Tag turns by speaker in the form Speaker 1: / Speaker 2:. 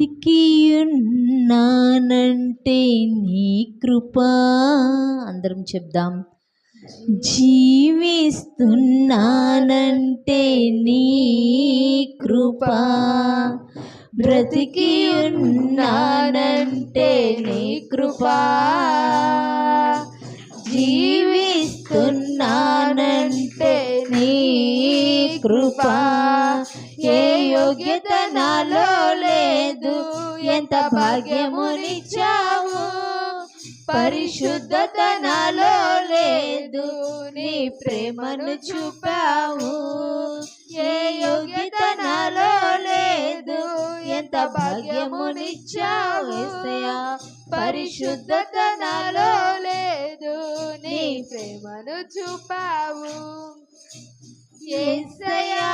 Speaker 1: బ్రతికియున్నానంటే నీ కృపా. అందరం చెప్దాం. జీవిస్తున్నానంటే నీ కృపా. బ్రతికియున్నానంటే నీ కృపా. జీవిస్తున్నానంటే నీ కృపా. ఏ యోగ్యత నాలో లేదు, ఎంత భాగ్యమునిచ్చావు. పరిశుద్ధత నాలో లేదు, నీ ప్రేమను చూపావు. ఏ యోగ్యత నాలో లేదు, ఎంత భాగ్యమునిచ్చావు యేసయ్యా. పరిశుద్ధత నాలో లేదు, నీ ప్రేమను చూపావు యేసయ్యా.